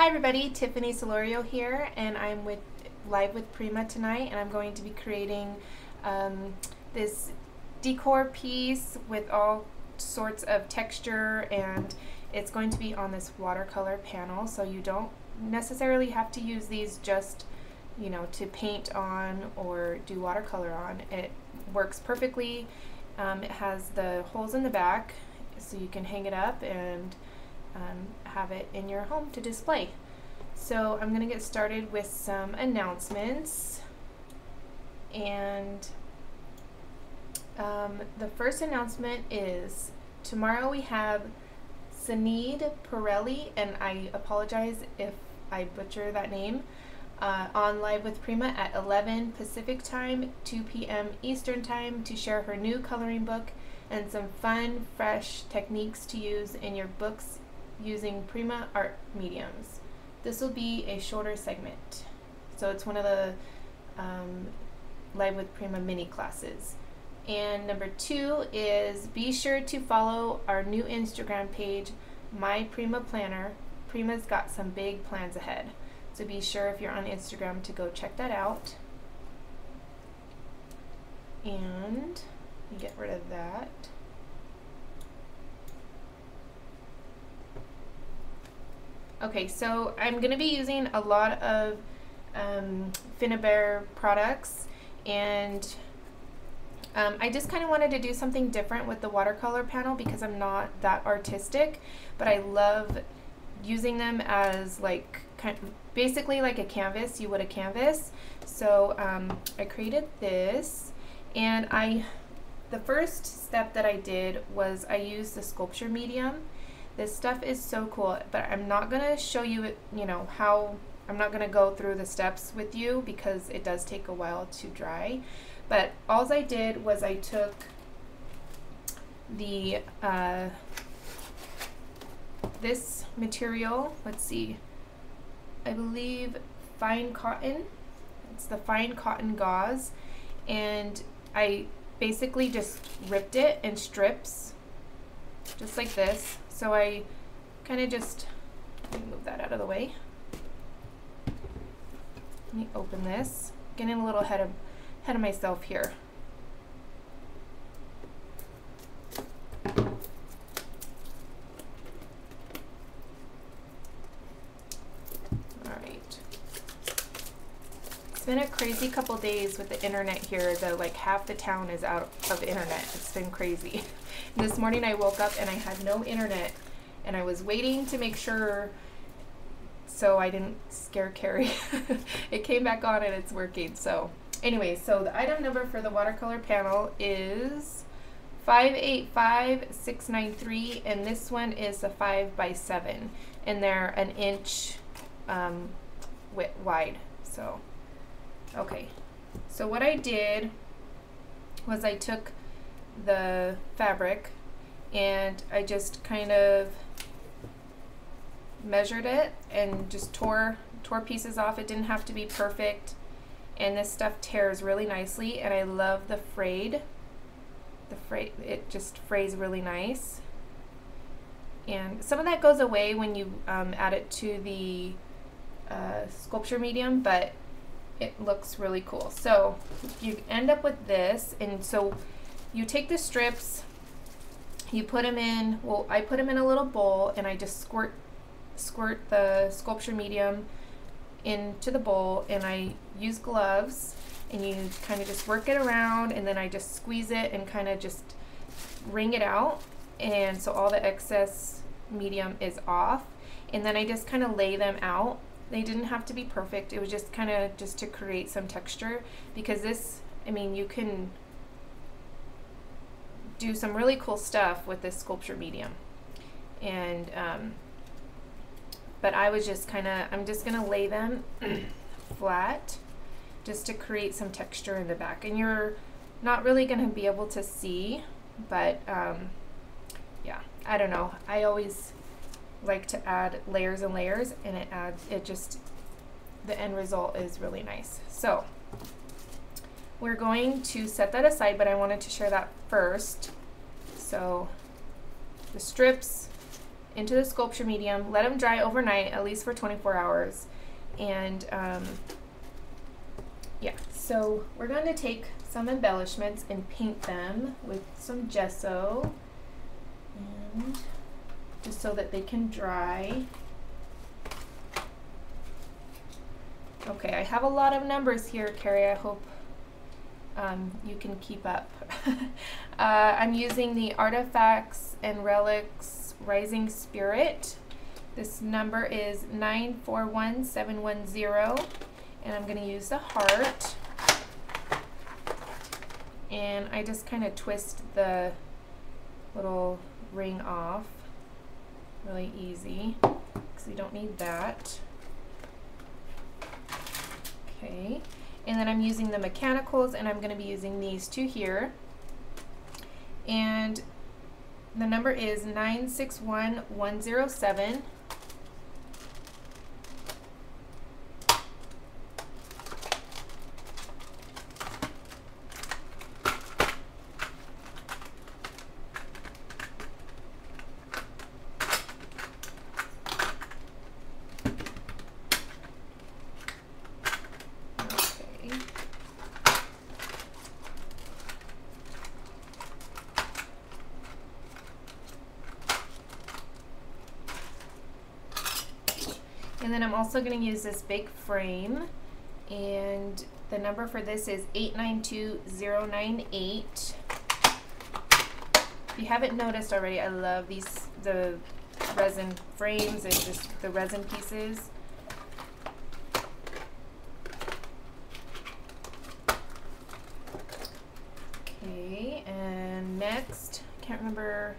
Hi everybody, Tiffany Solorio here, and I'm live with Prima tonight, and I'm going to be creating this decor piece with all sorts of texture, and it's going to be on this watercolor panel, so you don't necessarily have to use these just, you know, to paint on or do watercolor on. It works perfectly. It has the holes in the back, so you can hang it up and have it in your home to display. So I'm going to get started with some announcements, and the first announcement is tomorrow we have Sinead Pirelli, and I apologize if I butcher that name, on Live with Prima at 11 Pacific Time, 2 p.m. Eastern Time to share her new coloring book and some fun, fresh techniques to use in your books using Prima art mediums. This will be a shorter segment, so it's one of the Live with Prima mini classes. And number 2 is be sure to follow our new Instagram page, My Prima Planner. Prima's got some big plans ahead, so be sure if you're on Instagram to go check that out. And get rid of that. Okay, so I'm going to be using a lot of Pack-Finnabair products, and I just kind of wanted to do something different with the watercolor panel because I'm not that artistic, but I love using them as like basically like a canvas. You would a canvas. So I created this, and the first step that I did was I used the sculpture medium. This stuff is so cool, but I'm not going to show you it, I'm not going to go through the steps with you because it does take a while to dry. But all I did was I took the this material, let's see, I believe fine cotton. It's the fine cotton gauze, and I basically just ripped it in strips, just like this. So I kind of just, let me move that out of the way. Let me open this. Getting a little ahead of myself here. Alright. It's been a crazy couple days with the internet here. Like half the town is out of internet. It's been crazy. And this morning I woke up and I had no internet, and I was waiting to make sure so I didn't scare Carrie. It came back on and it's working. So anyway, so the item number for the watercolor panel is 585693, and this one is a 5x7, and they're an inch wide. So okay, so what I did was I took the fabric and I just kind of measured it and just tore pieces off. It didn't have to be perfect, and this stuff tears really nicely, and I love the frayed. It just frays really nice, and some of that goes away when you add it to the sculpture medium, but it looks really cool. So you end up with this, and so you take the strips, you put them in, well, I put them in a little bowl, and I just squirt the sculpture medium into the bowl, and I use gloves, and you kind of just work it around, and then I just squeeze it and kind of just wring it out, and so all the excess medium is off, and then I just kind of lay them out. They didn't have to be perfect. It was just kind of just to create some texture, because this, I mean, you can do some really cool stuff with this sculpture medium. And but I was just kind of, I'm just gonna lay them flat just to create some texture in the back, and you're not really gonna be able to see, but yeah, I don't know, I always like to add layers and layers, and the end result is really nice. So we're going to set that aside, but I wanted to share that first. So the strips, into the sculpture medium, let them dry overnight, at least for 24 hours. And yeah, so we're going to take some embellishments and paint them with some gesso, and just so that they can dry. Okay, I have a lot of numbers here, Carrie. I hope you can keep up. I'm using the Artifacts and Relics Rising Spirit. This number is 941710, and I'm going to use the heart. And I just kind of twist the little ring off. Really easy, because we don't need that. Okay, and then I'm using the mechanicals, and I'm going to be using these two here. And the number is 961107. And then I'm also going to use this big frame, and the number for this is 892098. If you haven't noticed already, I love the resin frames and just the resin pieces. Okay, and next, I can't remember,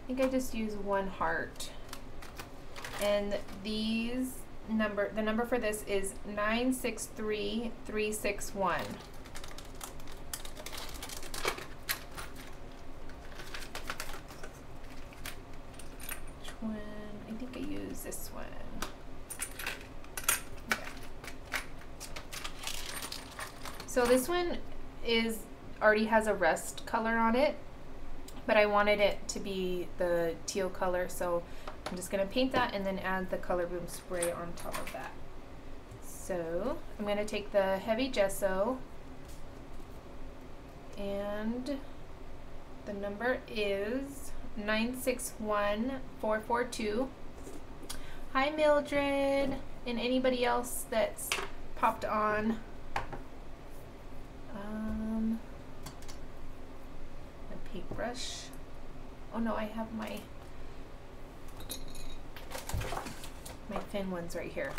I think I just used one heart. And the number for this is 963361. Which one? I think I use this one. Okay. So this one already has a rust color on it, but I wanted it to be the teal color, so I'm just going to paint that and then add the color boom spray on top of that. So I'm going to take the heavy gesso, and the number is 961442. Hi Mildred, and anybody else that's popped on. A paintbrush. Oh no, I have my thin ones right here.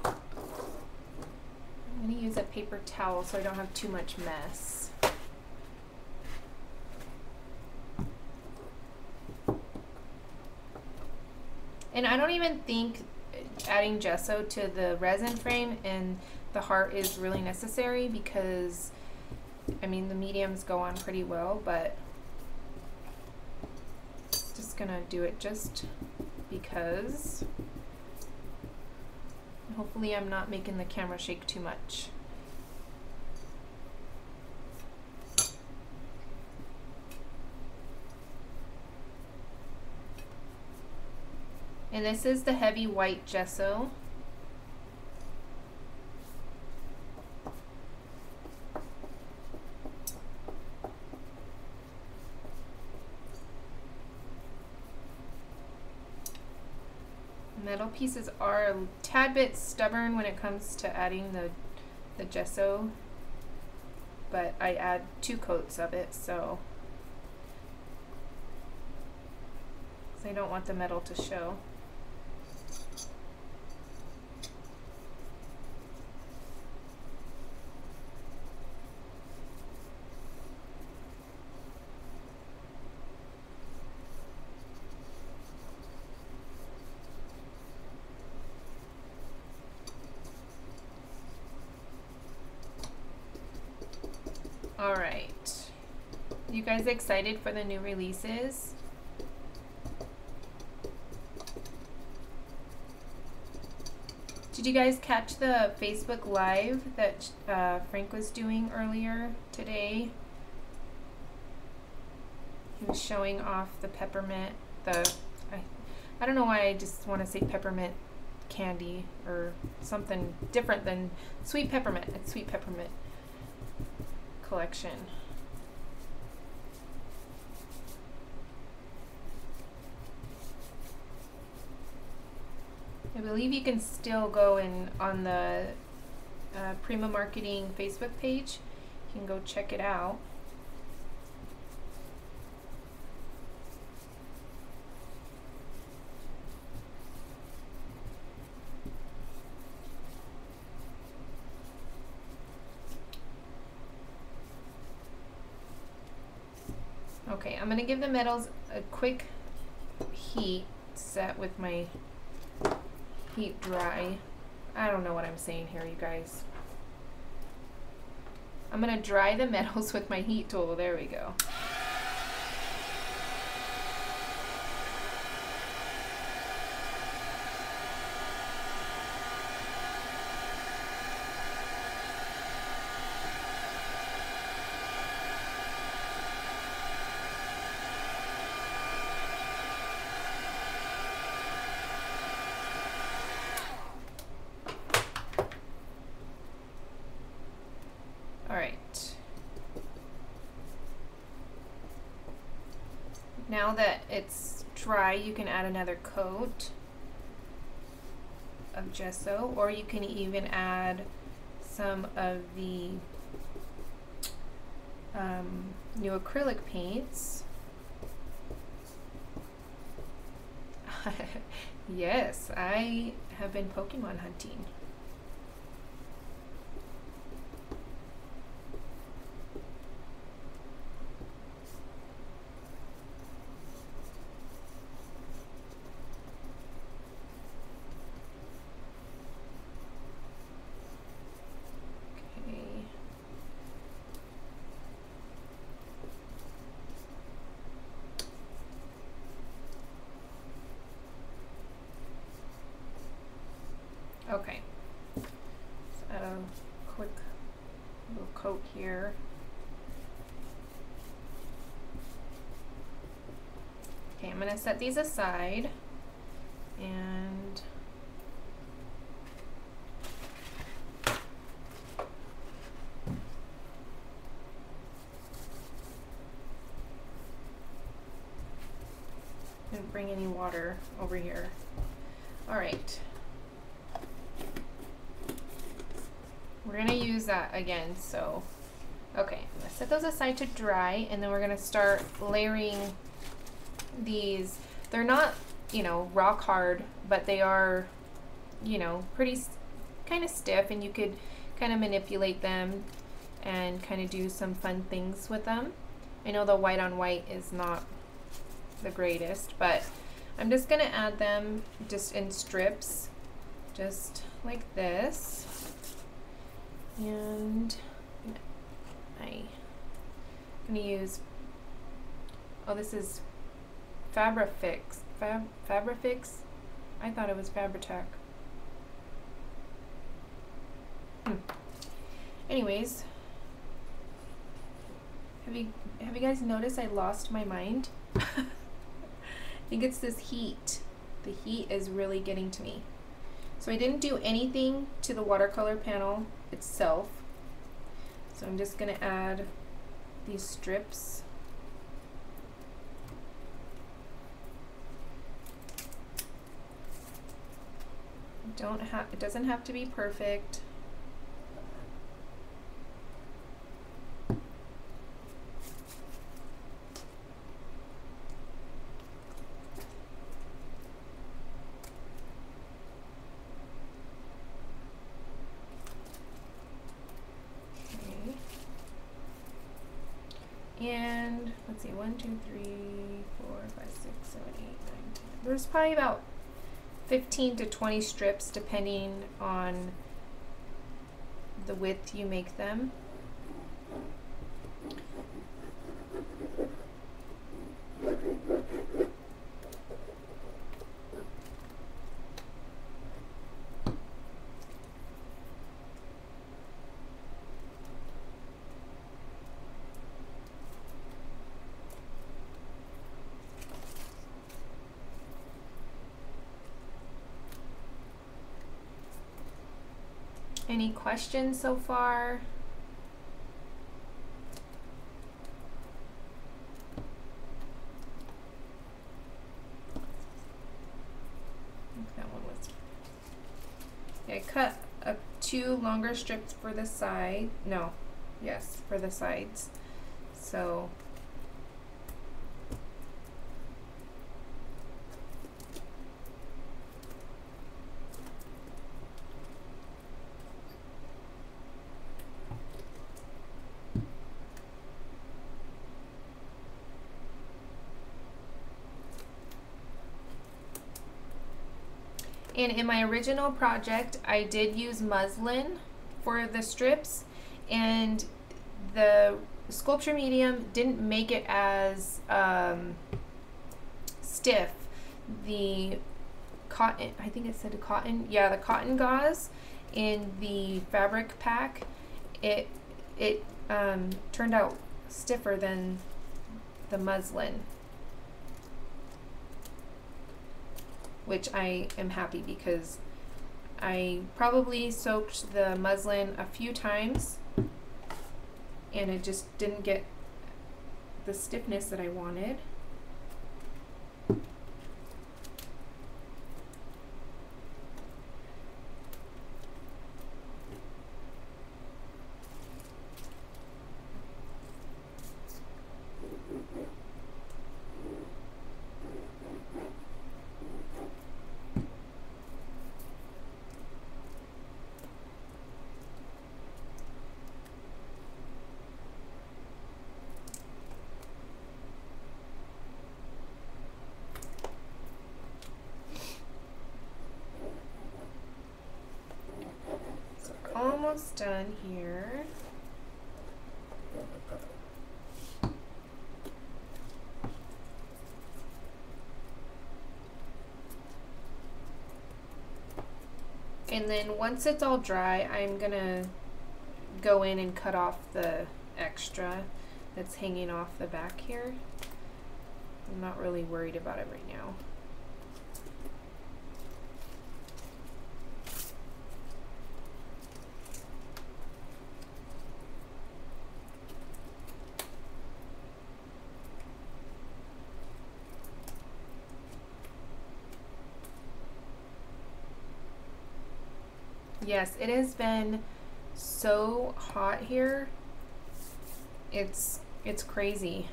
I'm going to use a paper towel so I don't have too much mess. And I don't even think adding gesso to the resin frame and the heart is really necessary, because I mean the mediums go on pretty well, but just gonna do it just because. Hopefully I'm not making the camera shake too much. And this is the heavy white gesso. Metal pieces are a tad bit stubborn when it comes to adding the gesso, but I add 2 coats of it, so I don't want the metal to show. All right, you guys excited for the new releases? Did you guys catch the Facebook Live that Frank was doing earlier today? He was showing off the peppermint, I don't know why I just want to say peppermint candy or something different than sweet peppermint. It's sweet peppermint collection. I believe you can still go in on the Prima Marketing Facebook page. You can go check it out. Okay, I'm gonna give the metals a quick heat set with my heat dry. I don't know what I'm saying here, you guys. I'm gonna dry the metals with my heat tool. There we go. Now that it's dry, you can add another coat of gesso, or you can even add some of the new acrylic paints. Yes, I have been Pokemon hunting. Okay, let's add a quick little coat here. Okay, I'm gonna set these aside and didn't bring any water over here. All right. We're gonna use that again, so okay, I'm gonna set those aside to dry, and then we're gonna start layering these. They're not, you know, rock hard, but they are, you know, pretty kind of stiff, and you could kind of manipulate them and kind of do some fun things with them. I know the white on white is not the greatest, but I'm just gonna add them just in strips, just like this. And I'm gonna use, oh, this is Fabrifix. Fabrifix? I thought it was Fabri-Tac. Anyways, have you guys noticed I lost my mind? I think it's this heat. The heat is really getting to me. So I didn't do anything to the watercolor panel itself. So I'm just gonna add these strips. It doesn't have to be perfect. And let's see, 1, 2, 3, 4, 5, 6, 7, 8, 9, 10. There's probably about 15 to 20 strips depending on the width you make them. Any questions so far? I think that one was. I cut two longer strips for the side. No, yes, for the sides. So and in my original project, I did use muslin for the strips, and the sculpture medium didn't make it as stiff. The cotton, I think it said cotton, yeah, the cotton gauze in the fabric pack, it turned out stiffer than the muslin, which I am happy because I probably soaked the muslin a few times and it just didn't get the stiffness that I wanted. Almost done here. And then once it's all dry, I'm gonna go in and cut off the extra that's hanging off the back here. I'm not really worried about it right now. Yes, it has been so hot here. It's crazy.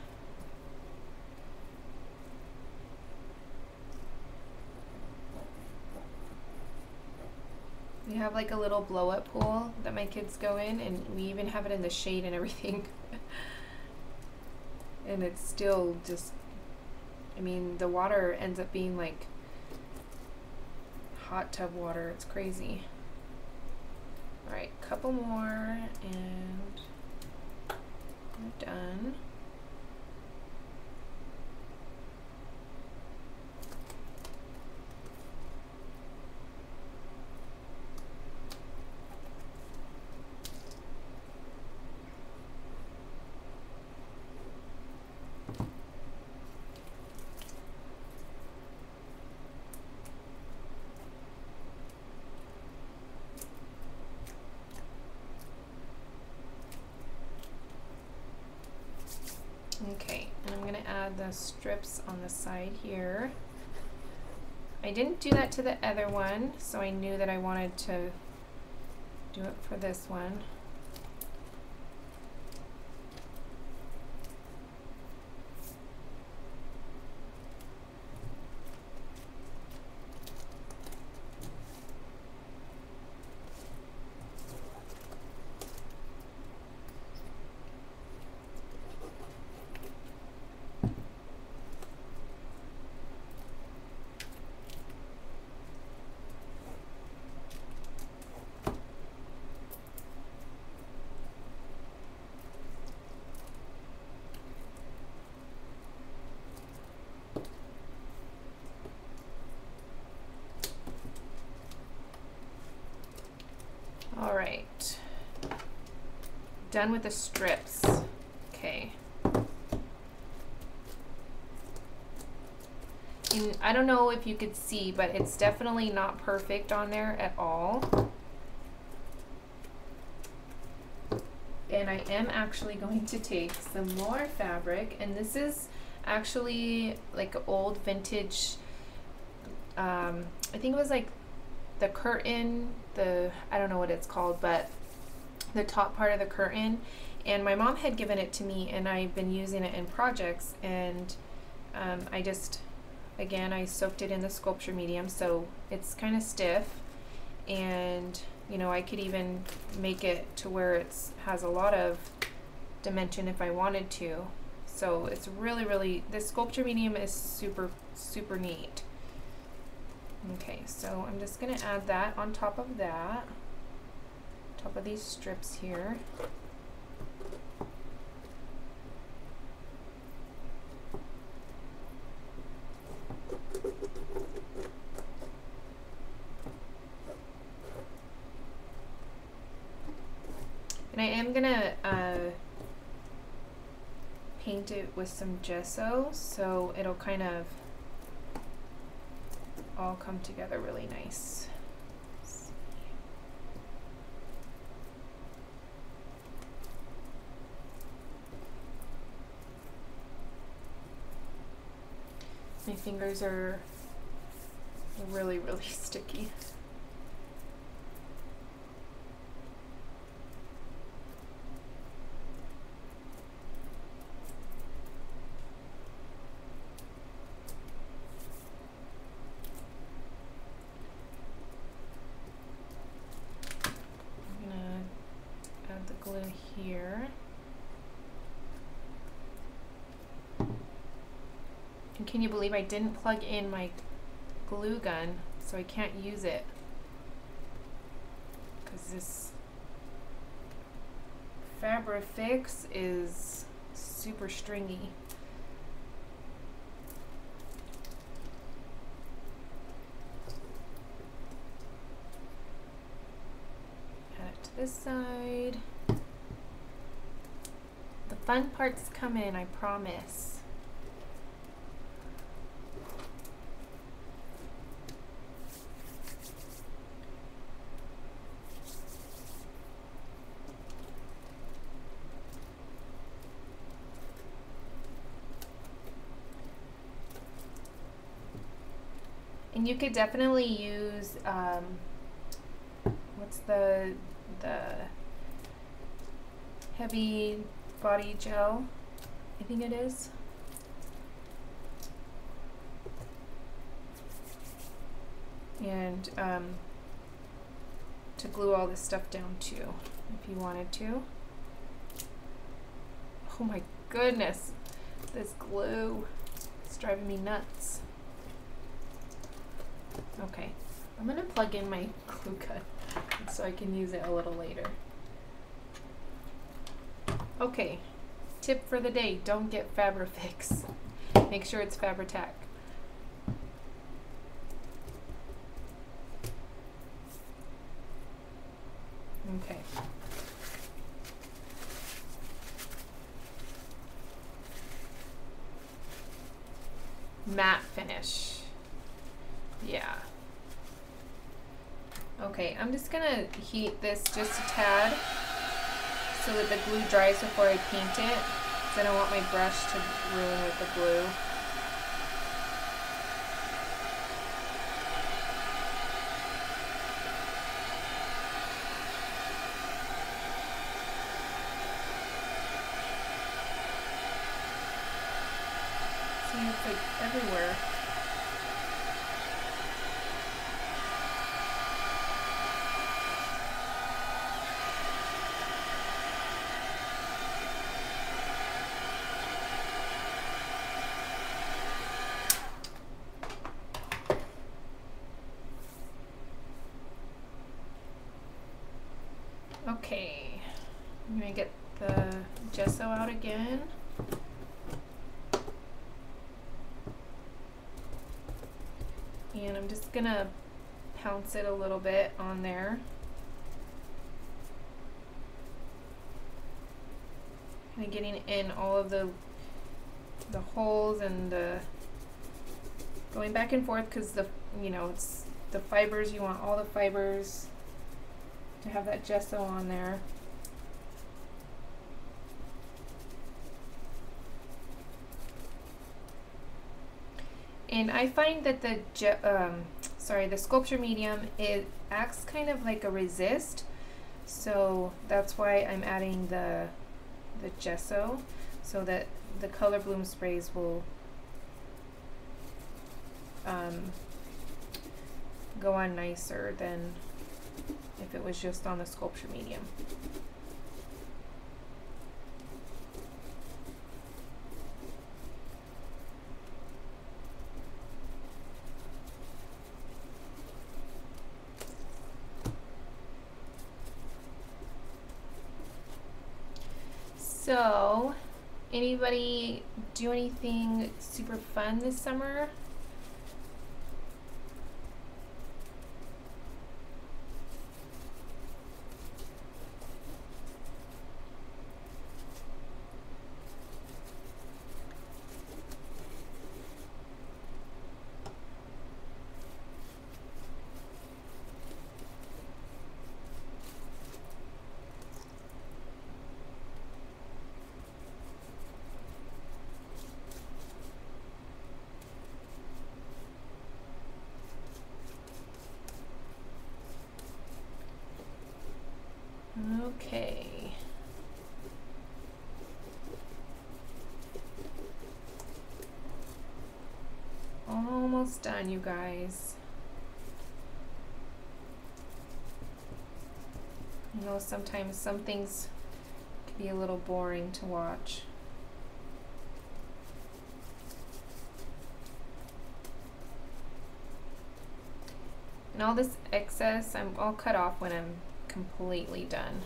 We have like a little blow up pool that my kids go in, and we even have it in the shade and everything. And it's still just, I mean, the water ends up being like hot tub water. It's crazy. All right, couple more and we're done. Okay, and I'm gonna add the strips on the side here. I didn't do that to the other one, so I knew that I wanted to do it for this one. All right, done with the strips. Okay. And I don't know if you could see, but it's definitely not perfect on there at all. and I am actually going to take some more fabric, and this is actually like old vintage, I think it was like the curtain, I don't know what it's called, but the top part of the curtain, and my mom had given it to me and I've been using it in projects, and I just, again, I soaked it in the sculpture medium, so it's kind of stiff, and you know, I could even make it to where it's has a lot of dimension if I wanted to. So it's really, this sculpture medium is super neat. Okay, so I'm just gonna add that on top of that, top of these strips here. And I am gonna paint it with some gesso, so it'll kind of all come together really nice. My fingers are really sticky. Glue here. And can you believe I didn't plug in my glue gun, so I can't use it because this Fabrifix is super stringy. Add it to this side. The fun parts come in, I promise. And you could definitely use what's the heavy body gel, I think it is. And to glue all this stuff down too, if you wanted to. Oh my goodness, this glue, it's driving me nuts. Okay, I'm gonna plug in my glue gun so I can use it a little later. Okay, tip for the day, don't get Fabrifix. Make sure it's Fabri-Tac. Okay. Matte finish. Yeah. Okay, I'm just gonna heat this just a tad so that the glue dries before I paint it, because I don't want my brush to ruin with the glue. See, it's like everywhere. Okay, I'm gonna get the gesso out again. And I'm just gonna pounce it a little bit on there. Kind of getting in all of the holes and going back and forth, because it's the fibers, you want all the fibers to have that gesso on there. And I find that the sculpture medium, it acts kind of like a resist, so that's why I'm adding the gesso, so that the color bloom sprays will go on nicer than if it was just on the sculpture medium. So, anybody do anything super fun this summer? Okay. Almost done, you guys. You know, sometimes some things can be a little boring to watch. And all this excess, I'll cut off when I'm completely done.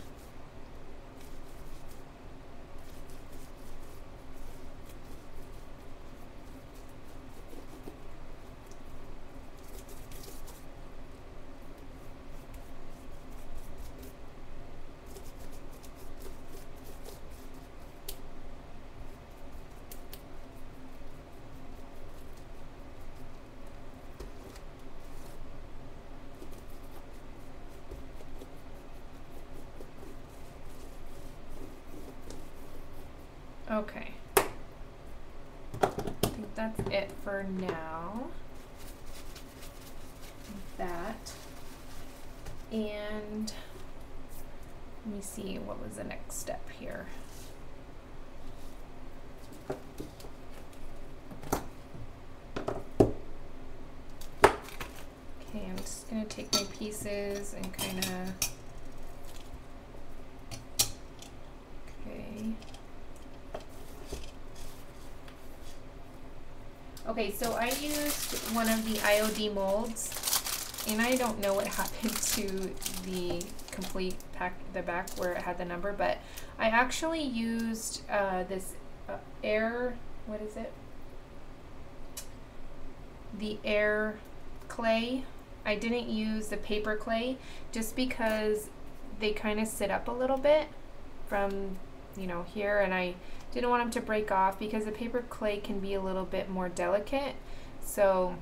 Okay, I think that's it for now. That, and let me see, what was the next step here? Okay, I'm just gonna take my pieces and kind of, okay. Okay, so I used one of the IOD molds, and I don't know what happened to the complete pack, the back where it had the number, but I actually used this air, what is it? The air clay. I didn't use the paper clay just because they kind of sit up a little bit from, you know, here, and I didn't want them to break off because the paper clay can be a little bit more delicate, so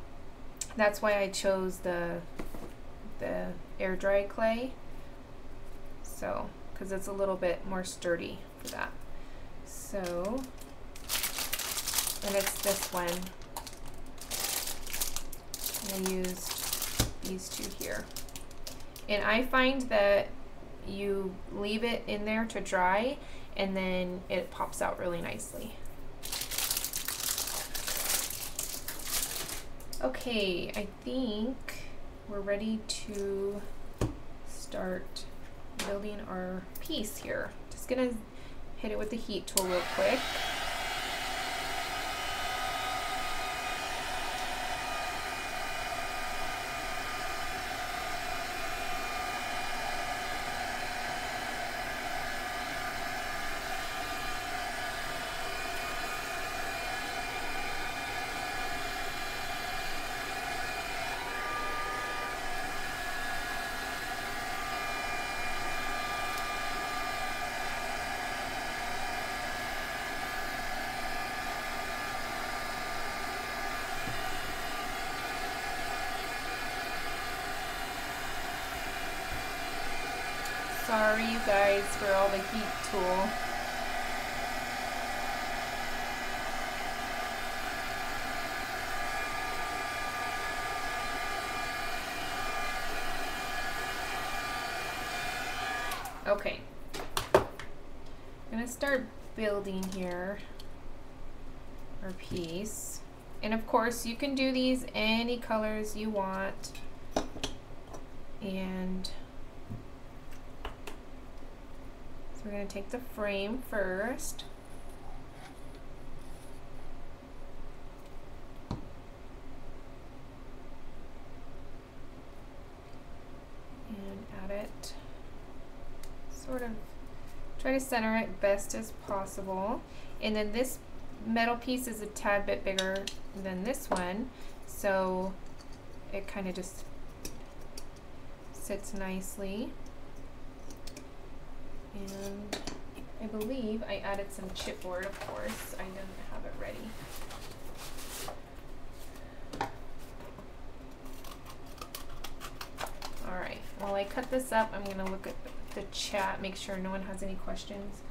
that's why I chose the air dry clay, so because it's a little bit more sturdy for that. So, and it's this one. I used these two here, and I find that you leave it in there to dry and then it pops out really nicely. Okay, I think we're ready to start building our piece here. Just gonna hit it with the heat tool real quick. Sorry, you guys, for all the heat tool. Okay, I'm gonna start building here our piece. And of course you can do these any colors you want. And so we're gonna take the frame first. And add it, sort of try to center it best as possible. And then this metal piece is a tad bit bigger than this one, so it kind of just sits nicely. And I believe I added some chipboard, of course. I didn't have it ready. Alright, while I cut this up, I'm going to look at the chat, make sure no one has any questions.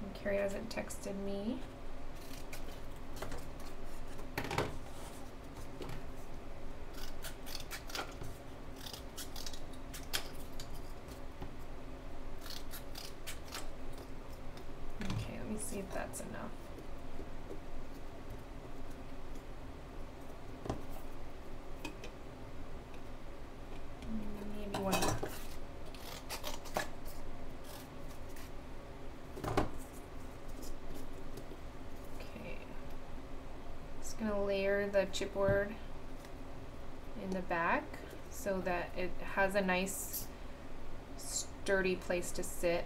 And Carrie hasn't texted me. Okay, let me see if that's enough. Maybe one more. Okay, just gonna layer the chipboard in the back so that it has a nice sturdy place to sit.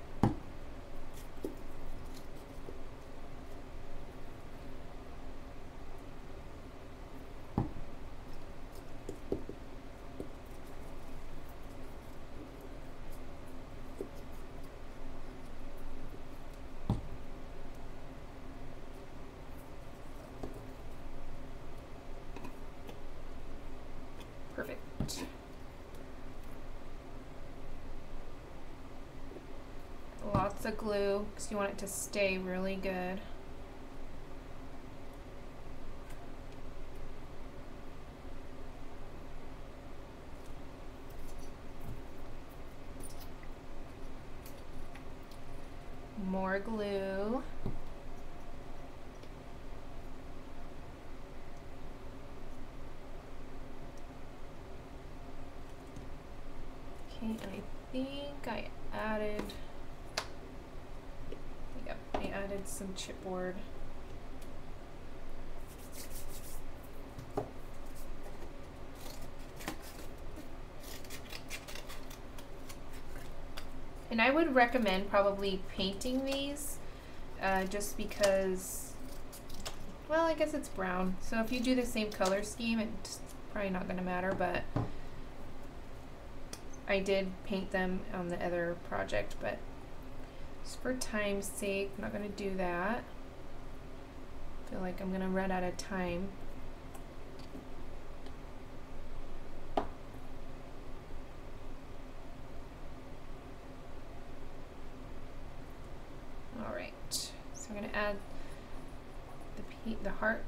Perfect. Lots of glue because you want it to stay really good. More glue. Okay, and I think I added, yep, I added some chipboard. And I would recommend probably painting these just because, well, I guess it's brown. So if you do the same color scheme, it's probably not going to matter, but I did paint them on the other project, but just for time's sake, I'm not going to do that. I feel like I'm going to run out of time. Alright, so I'm going to add the heart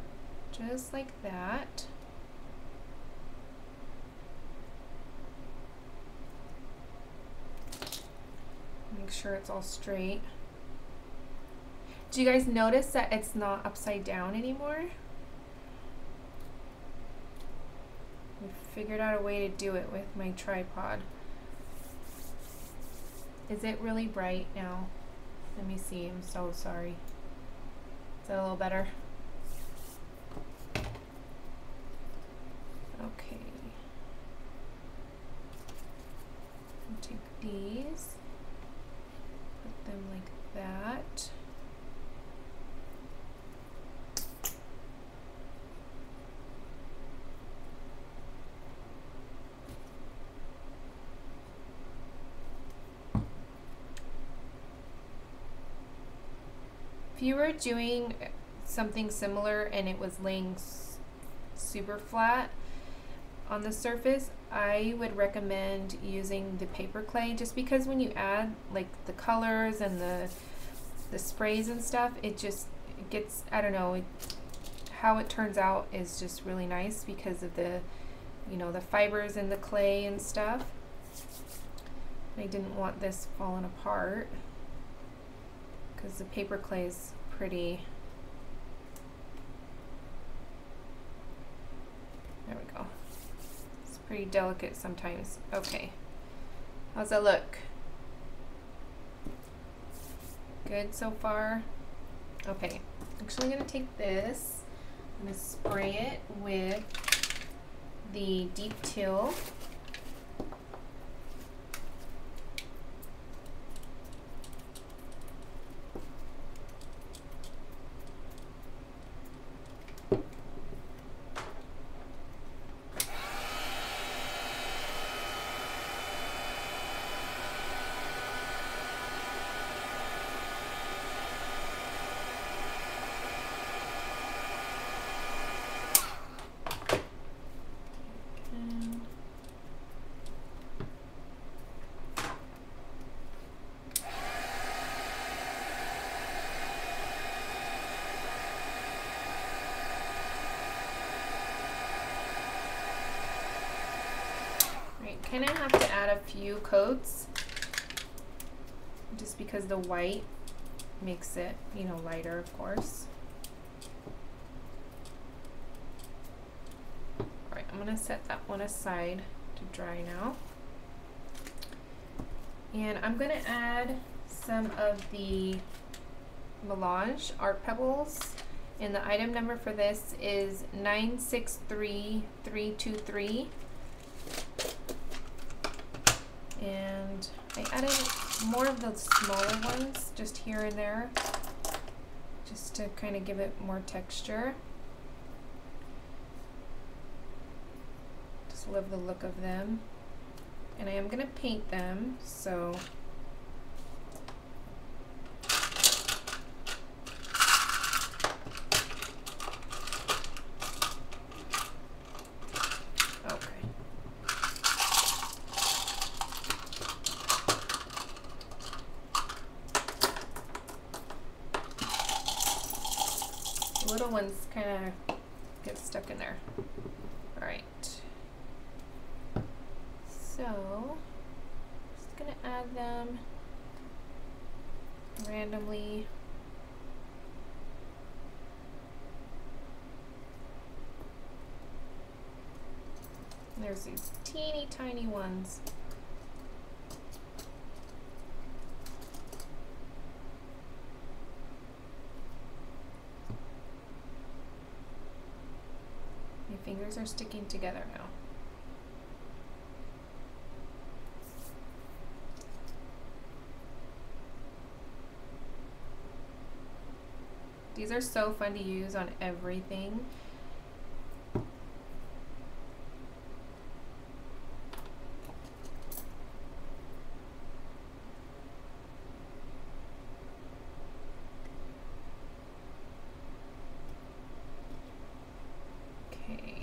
just like that. Make sure it's all straight. Do you guys notice that it's not upside down anymore? We figured out a way to do it with my tripod. Is it really bright now? Let me see, I'm so sorry. Is that a little better? Okay. I'll take these. Put them like that. If you were doing something similar and it was laying super flat on the surface, I would recommend using the paper clay, just because when you add like the colors and the sprays and stuff, it gets, I don't know, how it turns out is just really nice because of the, you know, the fibers in the clay and stuff. I didn't want this falling apart because the paper clay is pretty. There we go. It's pretty delicate sometimes. Okay. How's that look? Good so far? Okay. Actually, I'm going to take this. I'm going to spray it with the deep teal. Kind of have to add a few coats just because the white makes it, you know, lighter, of course. All right, I'm gonna set that one aside to dry now. And I'm gonna add some of the Melange art pebbles, and the item number for this is 963323. And I added more of the smaller ones just here and there, just to kind of give it more texture. Just love the look of them. And I am going to paint them, so little ones kind of get stuck in there. All right. So, just gonna add them randomly. There's these teeny tiny ones. My fingers are sticking together now. These are so fun to use on everything. Okay.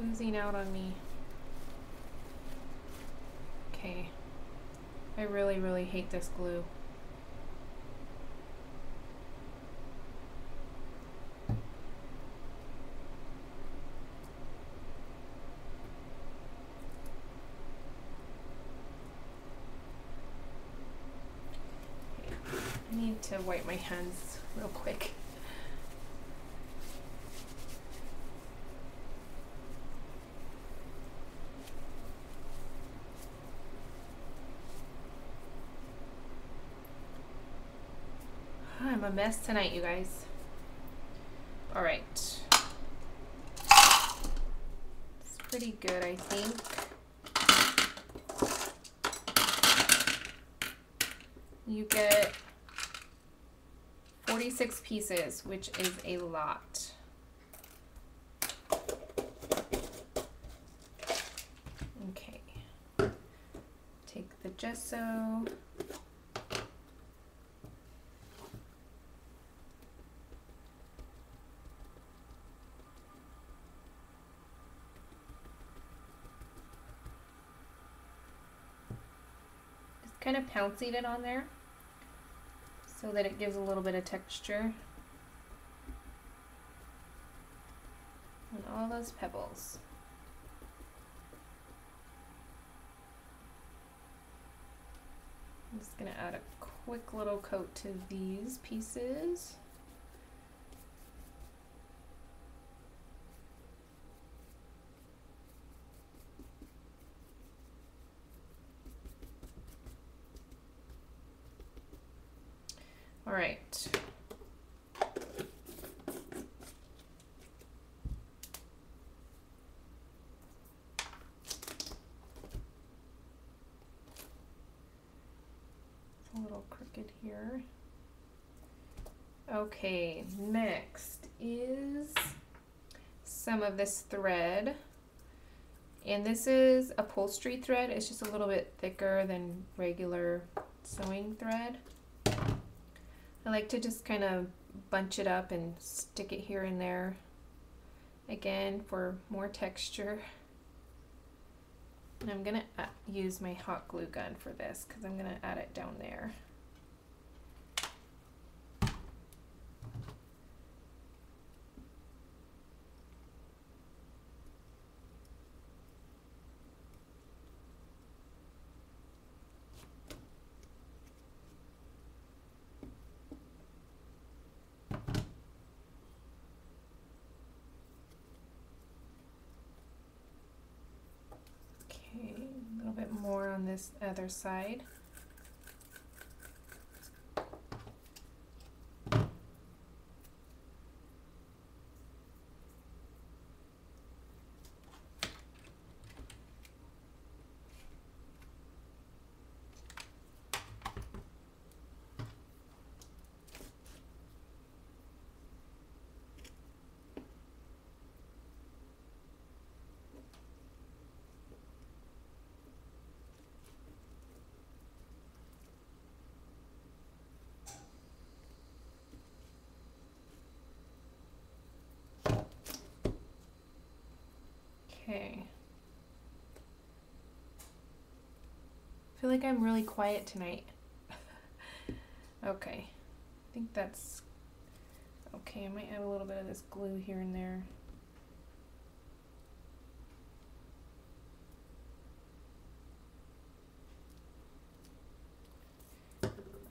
Oozing out on me. Okay. I really, really hate this glue. I need to wipe my hands real quick. I'm a mess tonight, you guys. All right. It's pretty good, I think. You get 46 pieces, which is a lot. Okay. Take the gesso. Kind of pouncing it on there so that it gives a little bit of texture. all those pebbles. I'm just gonna add a quick little coat to these pieces. All right. It's a little crooked here. Okay, next is some of this thread. And this is upholstery thread. It's just a little bit thicker than regular sewing thread. I like to just kind of bunch it up and stick it here and there, again, for more texture. And I'm gonna use my hot glue gun for this because I'm gonna add it down there. A little bit more on this other side. Okay. I feel like I'm really quiet tonight. Okay. I think that's okay. I might add a little bit of this glue here and there.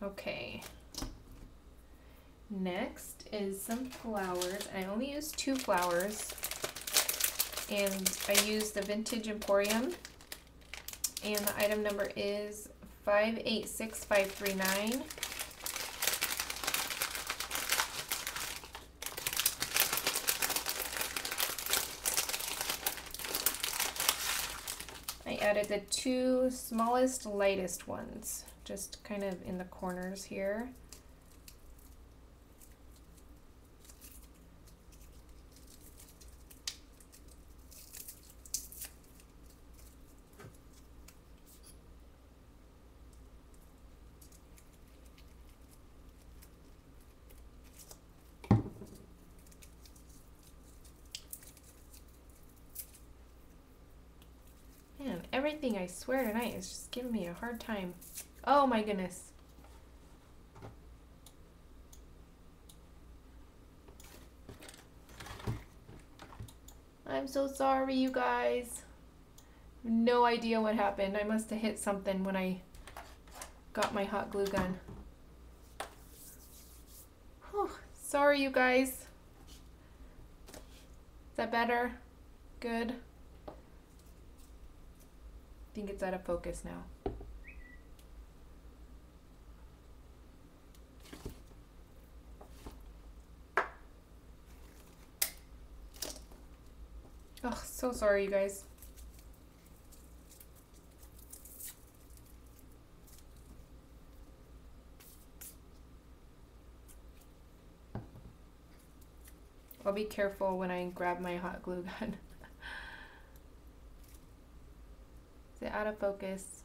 Okay. Next is some flowers. I only used 2 flowers. And I used the vintage Emporium, and the item number is 586539. I added the 2 smallest, lightest ones, just kind of in the corners here. Man, everything I swear tonight is just giving me a hard time. Oh my goodness. I'm so sorry, you guys. No idea what happened. I must have hit something when I got my hot glue gun. Whew. Sorry, you guys. Is that better? Good. I think it's out of focus now. Oh, so sorry, you guys. I'll be careful when I grab my hot glue gun. Is it out of focus?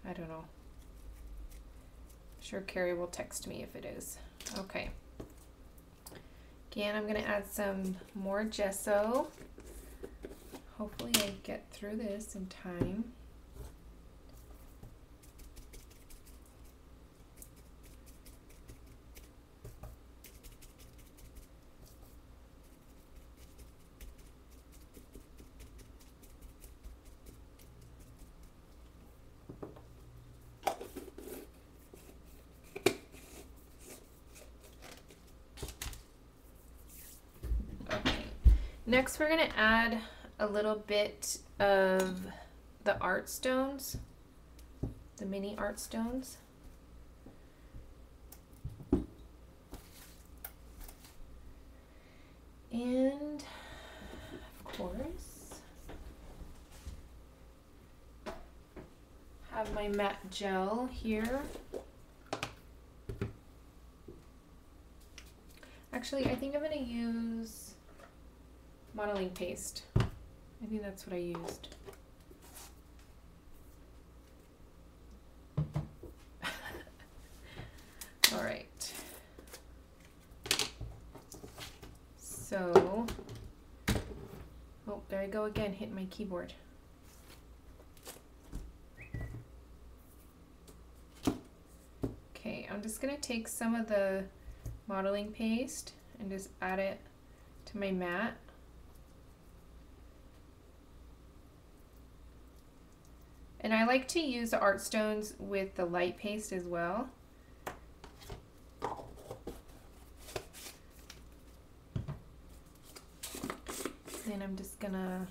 I don't know. I'm sure Carrie will text me if it is. Okay. Again, I'm going to add some more gesso. Hopefully I get through this in time. Next we're going to add a little bit of the art stones, the mini art stones. And of course, have my matte gel here. Actually, I think I'm going to use modeling paste. I think that's what I used. All right. So, oh, there I go again, hitting my keyboard. Okay, I'm just gonna take some of the modeling paste and just add it to my mat. And I like to use the art stones with the light paste as well. Then I'm just gonna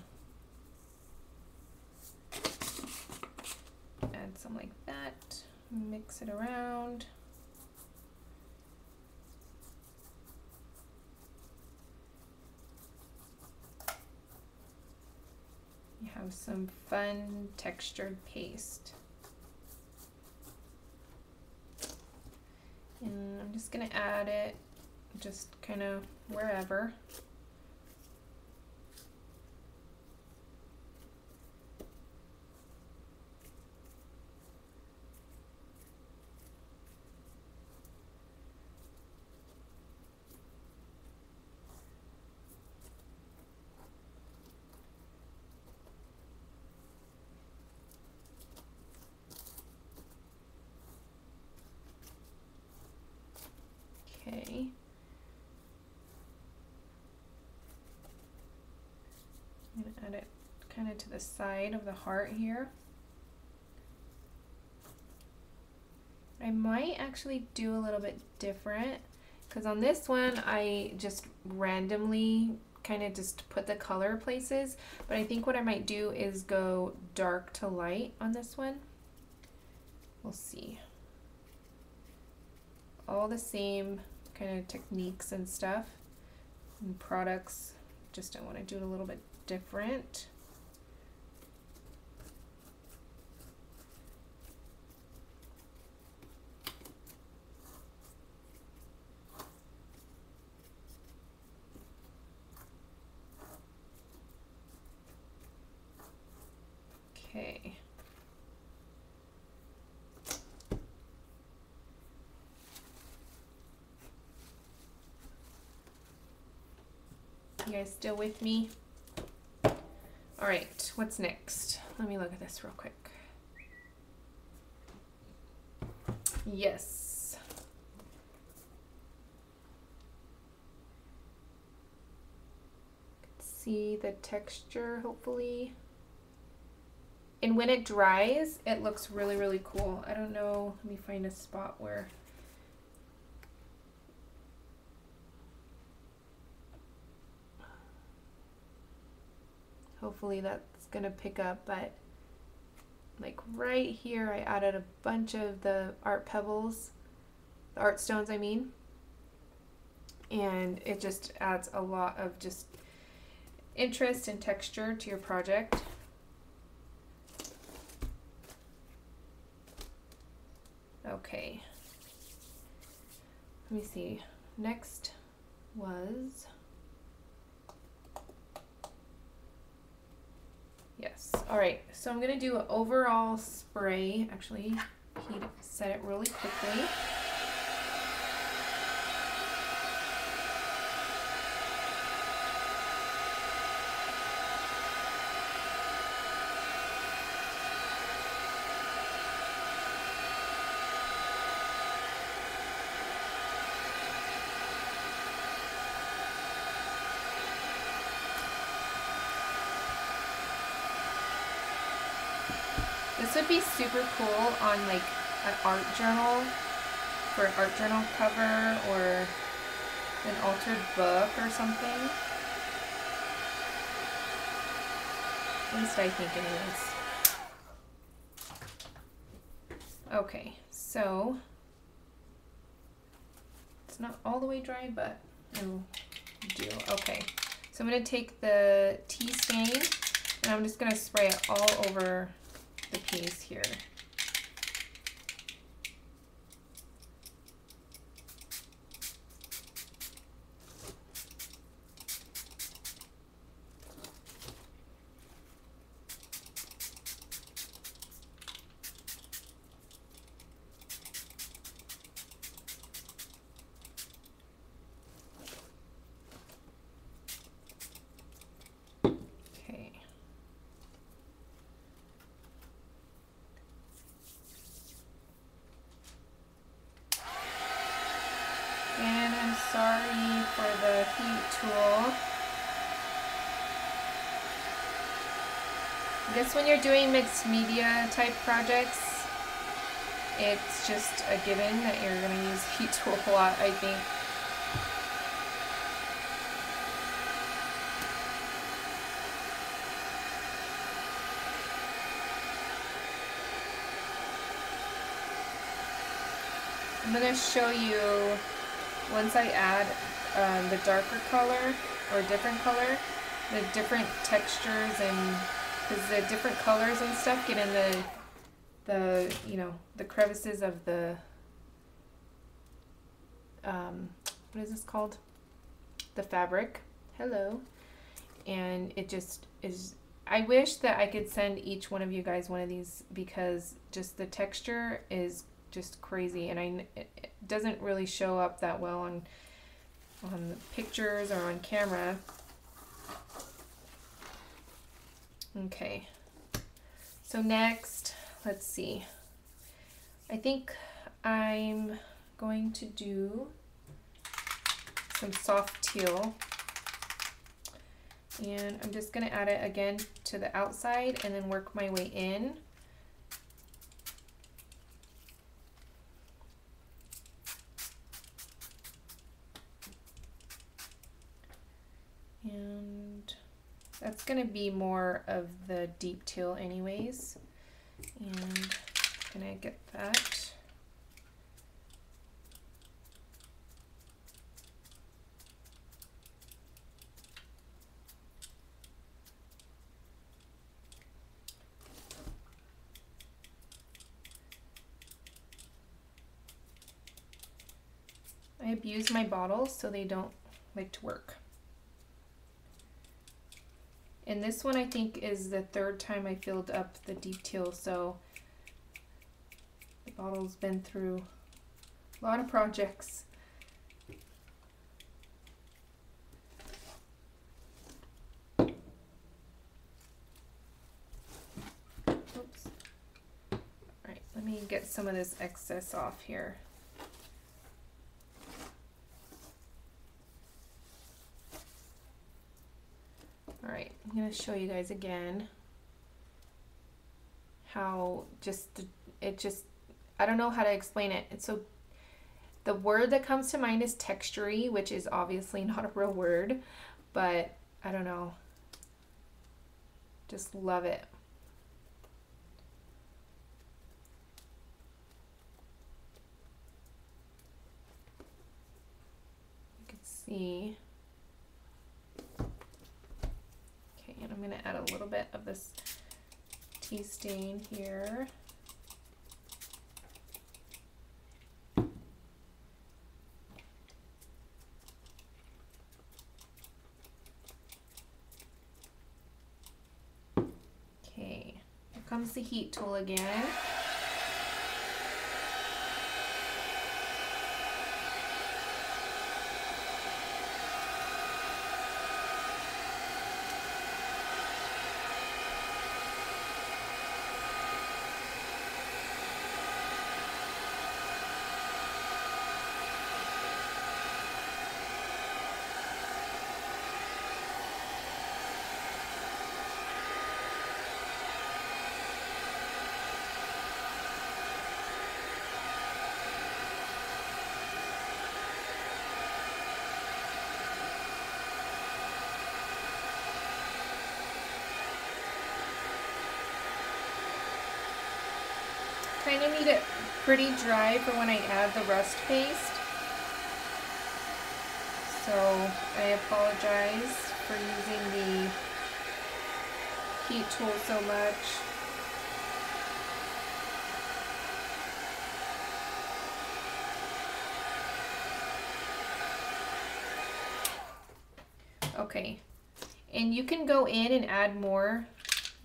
add some like that, mix it around. You have some fun textured paste. And I'm just gonna add it just kind of wherever. Okay. I'm going to add it kind of to the side of the heart here. I might actually do a little bit different because on this one I just randomly kind of just put the color places, but I think what I might do is go dark to light on this one. We'll see. All the same kind of techniques and stuff and products, just I want to do it a little bit different. Okay. You guys still with me? All right, what's next? Let me look at this real quick. Yes. See the texture, hopefully. And when it dries, it looks really, really cool. I don't know, let me find a spot where hopefully that's gonna pick up, but like right here I added a bunch of the art pebbles, the art stones I mean, and it just adds a lot of just interest and texture to your project. Okay, let me see, next was, yes, all right, so I'm gonna do an overall spray, actually set it really quickly. This would be super cool on like an art journal, for an art journal cover or an altered book or something. At least I think anyways. Okay, so it's not all the way dry, but it'll do. Okay, so I'm going to take the tea stain and I'm just going to spray it all over the piece here. And I'm sorry for the heat tool. I guess when you're doing mixed media type projects, it's just a given that you're going to use heat tool a lot, I think. I'm going to show you, once I add the darker color or a different color, the different textures, and because the different colors and stuff get in the you know, the crevices of the what is this called? The fabric. Hello. And it just is, I wish that I could send each one of you guys one of these, because just the texture is just crazy, and it doesn't really show up that well on the pictures or on camera. Okay, so next, let's see. I think I'm going to do some soft teal, and I'm just going to add it again to the outside and then work my way in. And that's going to be more of the deep teal anyways. And I'm going to get that. I abuse my bottles so they don't like to work. And this one I think is the third time I filled up the deep teal, so the bottle's been through a lot of projects. Oops. Alright, let me get some of this excess off here. Alright, I'm going to show you guys again how I don't know how to explain it. It's so, the word that comes to mind is textury, which is obviously not a real word, but I don't know. Just love it. You can see. And I'm going to add a little bit of this tea stain here. Okay, here comes the heat tool again. kind of need it pretty dry for when I add the rust paste. So I apologize for using the heat tool so much. Okay, and you can go in and add more.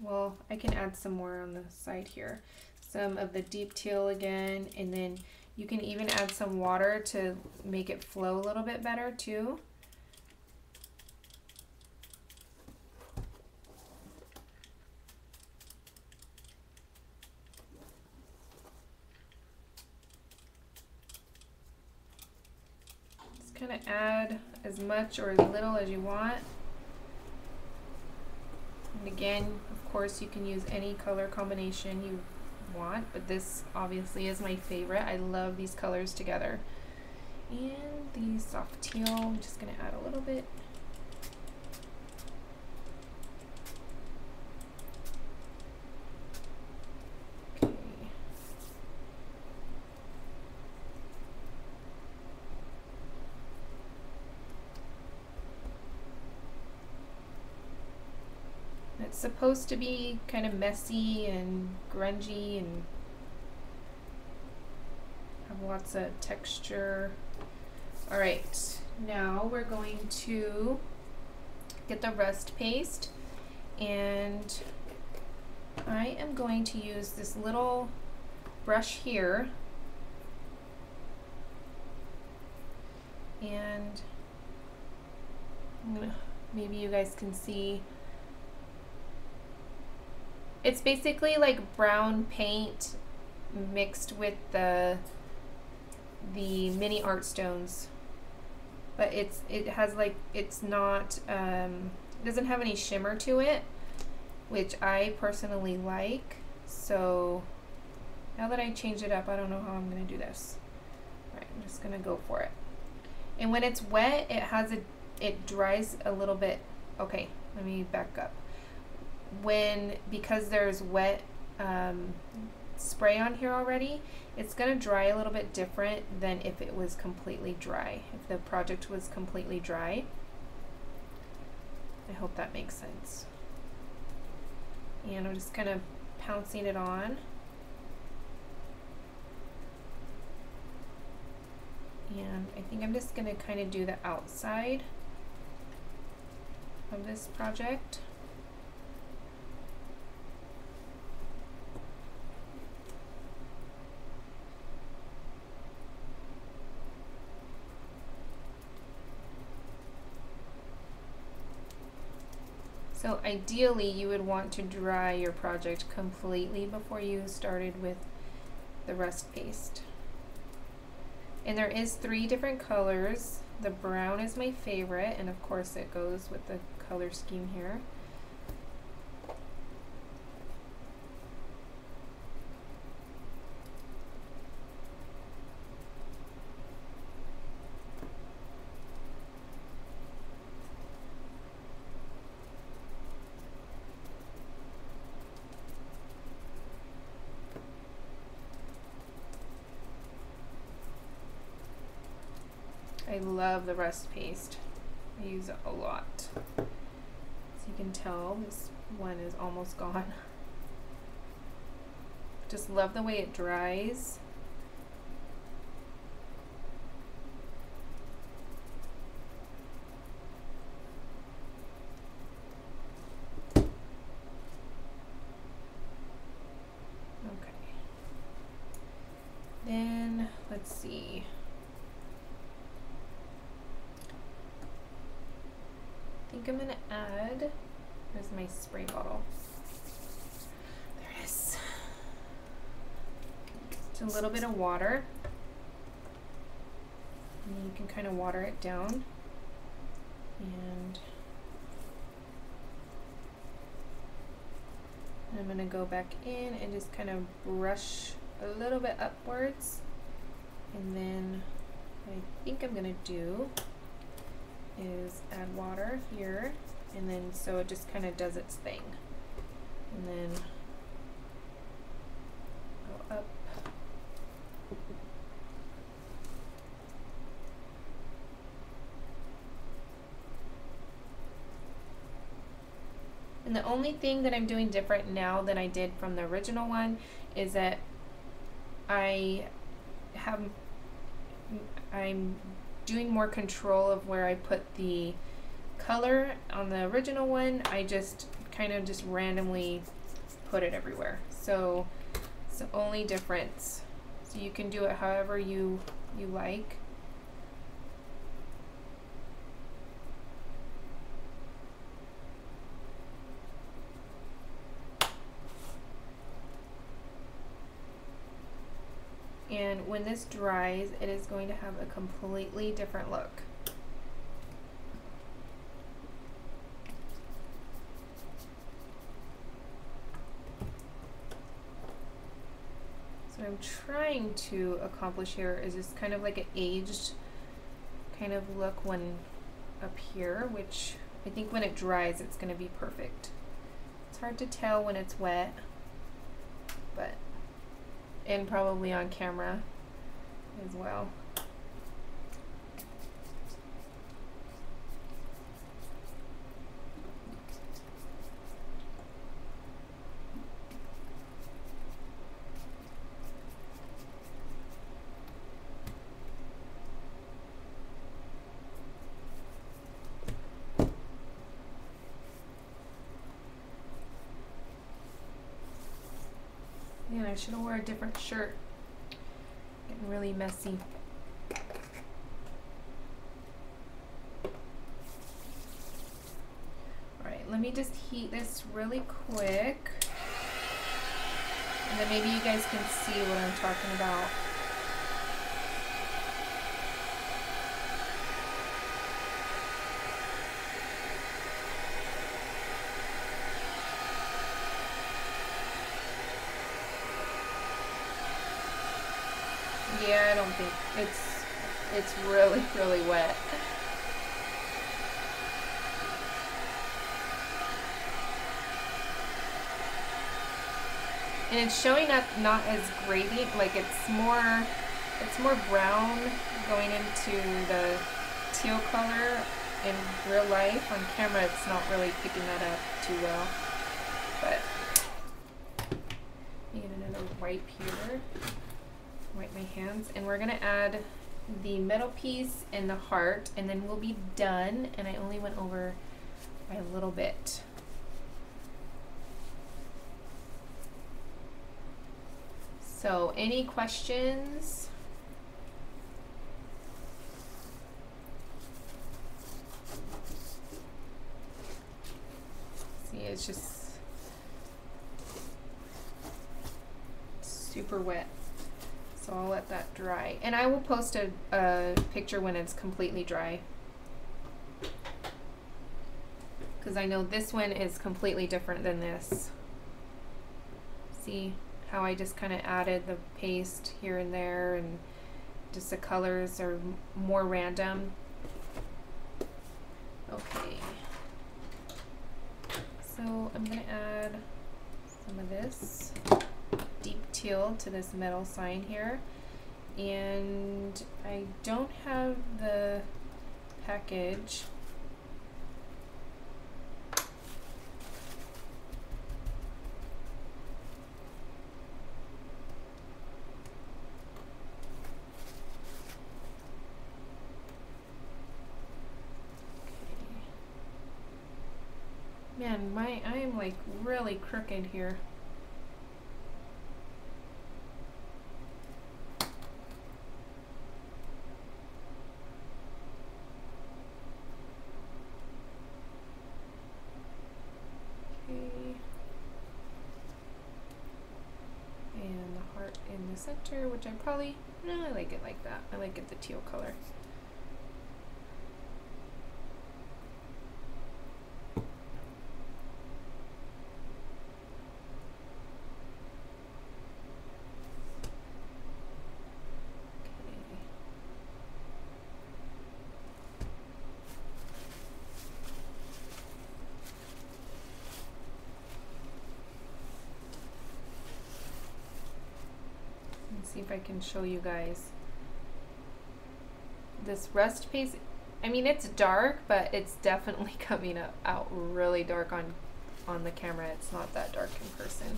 Well, I can add some more on the side here. Some of the deep teal again, and then you can even add some water to make it flow a little bit better too. Just kind of add as much or as little as you want. And again, of course, you can use any color combination you want, but this obviously is my favorite. I love these colors together. And the soft teal, I'm just going to add a little bit. Okay. It's supposed to be kind of messy and grungy and have lots of texture. All right, now we're going to get the rust paste, and I am going to use this little brush here, and maybe you guys can see. It's basically like brown paint mixed with the mini art stones, but it has like, it's not it doesn't have any shimmer to it, which I personally like. So now that I changed it up, I don't know how I'm gonna do this. All right, I'm just gonna go for it. And when it's wet, it dries a little bit. Okay, let me back up. Because there's wet spray on here already, it's going to dry a little bit different than if it was completely dry, if the project was completely dry. I hope that makes sense. And I'm just kind of pouncing it on. And I think I'm just going to kind of do the outside of this project. So ideally you would want to dry your project completely before you started with the rust paste. And there is 3 different colors. The brown is my favorite, and of course it goes with the color scheme here. I love the rust paste. I use it a lot. As you can tell, this one is almost gone. Just love the way it dries. Okay. Then, let's see. I think I'm gonna add, there's my spray bottle. There it is. Just a little bit of water. And you can kind of water it down. And I'm gonna go back in and just kind of brush a little bit upwards. And then what I think I'm gonna do is add water here, and then so it just kind of does its thing, and then go up And the only thing that I'm doing different now than I did from the original one is that I'm doing more control of where I put the color. On the original one, I just kind of just randomly put it everywhere. So it's the only difference. So you can do it however you like. And when this dries, it is going to have a completely different look. So what I'm trying to accomplish here is just kind of like an aged kind of look when up here, which I think when it dries, it's going to be perfect. It's hard to tell when it's wet, but and probably on camera as well. Man, I should have worn a different shirt. Getting really messy. Alright, let me just heat this really quick. And then maybe you guys can see what I'm talking about. Yeah, I don't think it's really, really wet. And it's showing up not as gravy, like it's more brown going into the teal color in real life. On camera it's not really picking that up too well. But I get another wipe here. Wipe my hands, and we're gonna add the metal piece and the heart, and then we'll be done. And I only went over by a little bit. So any questions? See, it's just super wet. So I'll let that dry. And I will post a picture when it's completely dry. Because I know this one is completely different than this. See how I just kind of added the paste here and there, and just the colors are more random. Okay. So I'm going to add some of this deep teal to this metal sign here, and I don't have the package. Man, I am like really crooked here. In the center, which I probably, no, I like it like that. I like it the teal color. see if I can show you guys. This rust paste, I mean, it's dark, but it's definitely coming out really dark on the camera. It's not that dark in person.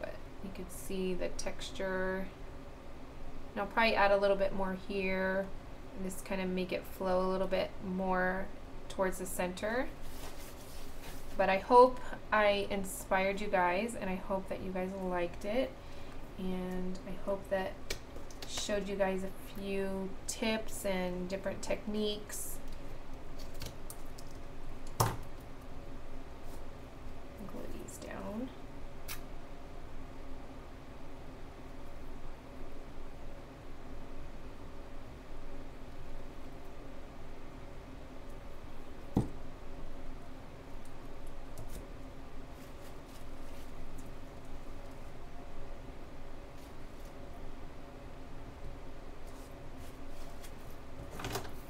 But you can see the texture. And I'll probably add a little bit more here and just kind of make it flow a little bit more towards the center. But I hope I inspired you guys, and I hope that you guys liked it, and I hope that showed you guys a few tips and different techniques. Glue these down.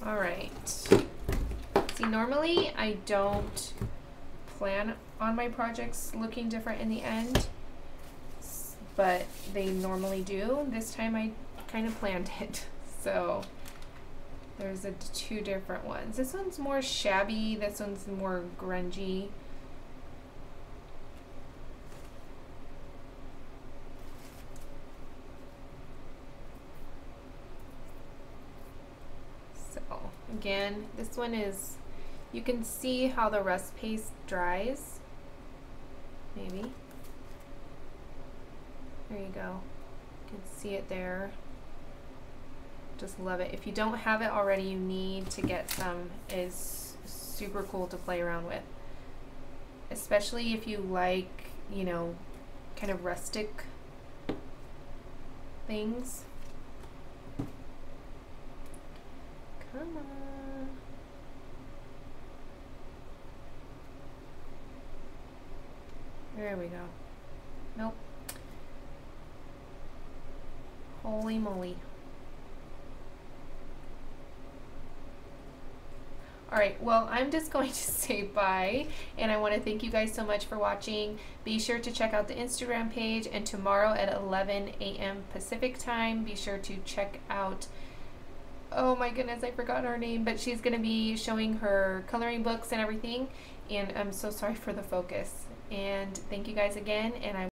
All right. See, normally I don't plan on my projects looking different in the end, but they normally do. This time I kind of planned it. So there's two different ones. This one's more shabby, this one's more grungy. Again, this one is, you can see how the rust paste dries. Maybe. There you go. You can see it there. Just love it. If you don't have it already, you need to get some. It's super cool to play around with. Especially if you like, you know, kind of rustic things. Come on. There we go. Nope. Holy moly. Alright, well, I'm just going to say bye, and I want to thank you guys so much for watching. Be sure to check out the Instagram page, and tomorrow at 11 a.m. Pacific time, be sure to check out, oh my goodness, I forgot her name, but she's going to be showing her coloring books and everything, and I'm so sorry for the focus. And thank you guys again, and I